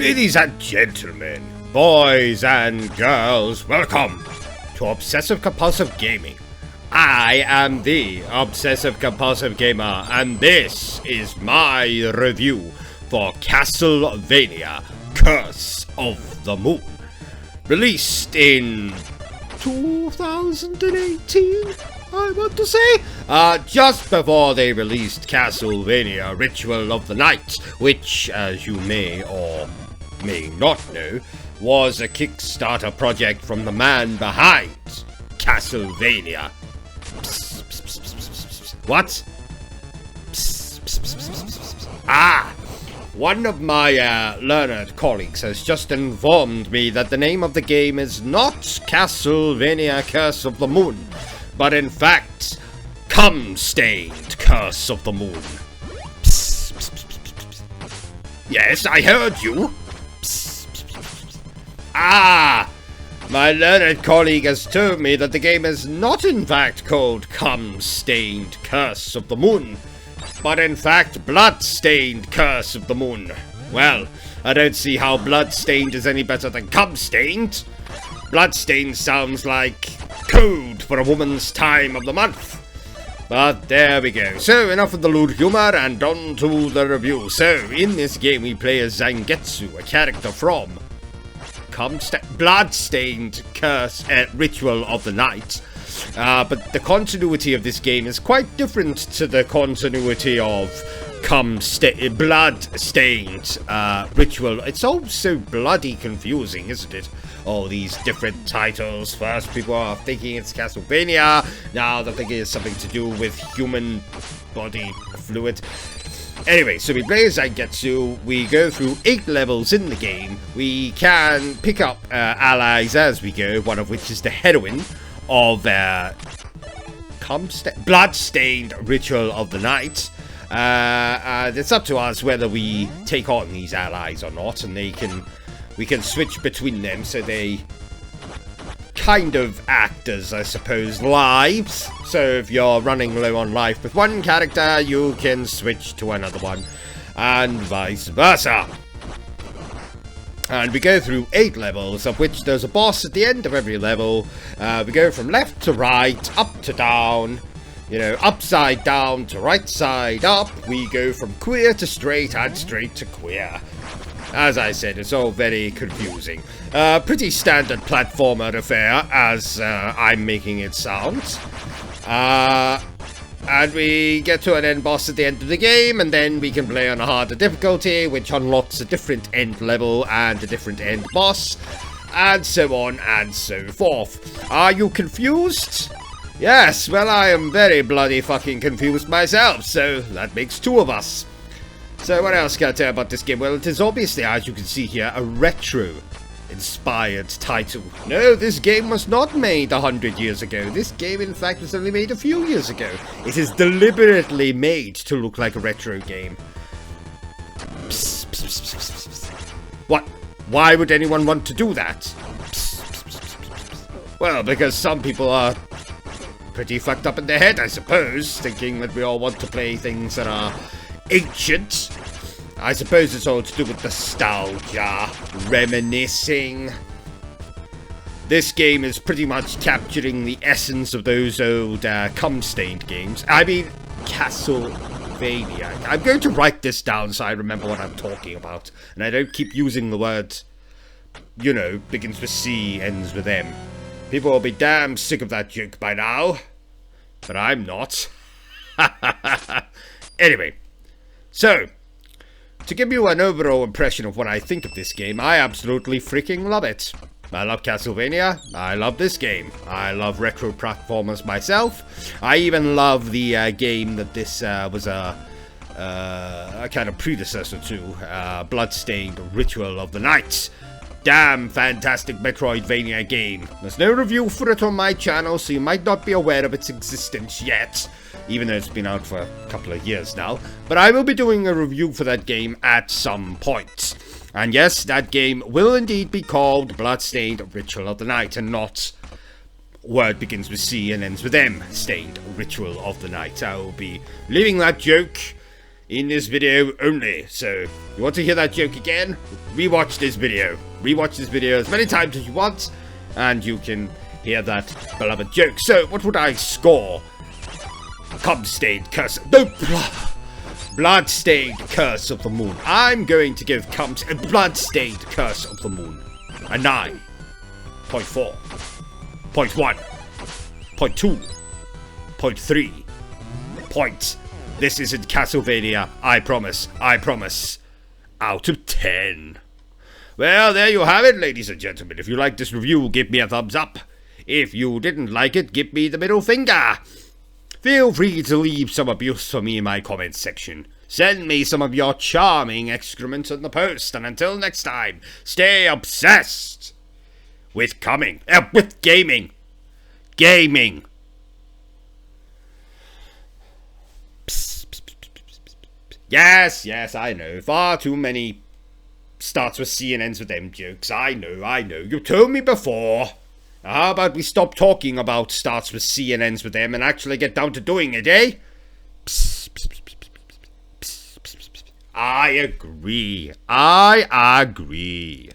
Ladies and gentlemen, boys and girls, welcome to Obsessive Compulsive Gaming. I am the Obsessive Compulsive Gamer, and this is my review for Castlevania Curse of the Moon, released in 2018, I want to say, just before they released Castlevania Ritual of the Night, which, as you may or may not know, was a Kickstarter project from the man behind Castlevania. What? One of my learned colleagues has just informed me that the name of the game is not Castlevania Curse of the Moon, but in fact, Bloodstained Curse of the Moon. Yes, I heard you. My learned colleague has told me that the game is not in fact called Bloodstained Curse of the Moon, but in fact Bloodstained Curse of the Moon. Well, I don't see how Bloodstained is any better than Cum-stained. Bloodstained sounds like code for a woman's time of the month. But there we go. So enough of the lewd humor and on to the review. So in this game we play as Zangetsu, a character from Bloodstained Curse Ritual of the Night. But the continuity of this game is quite different to the continuity of Bloodstained Ritual. It's all so bloody confusing, isn't it? All these different titles. First people are thinking it's Castlevania, now they're thinking it's something to do with human body fluid. Anyway, so we play as Zangetsu, we go through 8 levels in the game, we can pick up allies as we go, one of which is the heroine of Bloodstained Ritual of the Night. And it's up to us whether we take on these allies or not, and we can switch between them, so they kind of act as, I suppose, lives. So if you're running low on life with one character, you can switch to another one, and vice versa. And we go through 8 levels, of which there's a boss at the end of every level. We go from left to right, up to down, you know, upside down to right side up. We go from queer to straight and straight to queer. As I said, it's all very confusing. Pretty standard platformer affair, as I'm making it sound. And we get to an end boss at the end of the game, and then we can play on a harder difficulty, which unlocks a different end level and a different end boss, and so on and so forth. Are you confused? Yes, well, I am very bloody fucking confused myself, so that makes 2 of us. So what else can I tell about this game? Well, it is obviously, as you can see here, a retro-inspired title. No, this game was not made 100 years ago. This game, in fact, was only made a few years ago. It is deliberately made to look like a retro game. Psst, psst, psst, psst, psst. What? Why would anyone want to do that? Psst, psst, psst, psst. Well, because some people are pretty fucked up in their head, I suppose, thinking that we all want to play things that are ancient. I suppose it's all to do with nostalgia, reminiscing. This game is pretty much capturing the essence of those old Cum-stained games. I mean, Castlevania. I'm going to write this down so I remember what I'm talking about, and I don't keep using the word, you know, begins with C, ends with M. People will be damn sick of that joke by now, but I'm not. Anyway. So, to give you an overall impression of what I think of this game, I absolutely freaking love it. I love Castlevania, I love this game, I love retro platformers myself, I even love the game that this was a kind of predecessor to, Bloodstained Ritual of the Night. Damn fantastic Metroidvania game. There's no review for it on my channel, so you might not be aware of its existence yet, even though it's been out for a couple of years now. But I will be doing a review for that game at some point. And yes, that game will indeed be called Bloodstained Ritual of the Night, and not word begins with C and ends with M, Stained Ritual of the Night. I will be leaving that joke in this video only. So, you want to hear that joke again? Rewatch this video. Rewatch this video as many times as you want, and you can hear that beloved joke. So, what would I score? Cum-stained curse. No, Bloodstained Curse of the Moon. I'm going to give Bloodstained Curse of the Moon a 9.4. 0.1. 0.2. 0.3. Point. This isn't Castlevania. I promise. I promise. Out of 10. Well, there you have it, ladies and gentlemen. If you liked this review, give me a thumbs up. If you didn't like it, give me the middle finger. Feel free to leave some abuse for me in my comments section. Send me some of your charming excrement in the post. And until next time, stay obsessed with gaming. Gaming. Yes, I know. Far too many starts with C and ends with M jokes. I know. You told me before. How about we stop talking about starts with C and ends with M and actually get down to doing it, eh? I agree.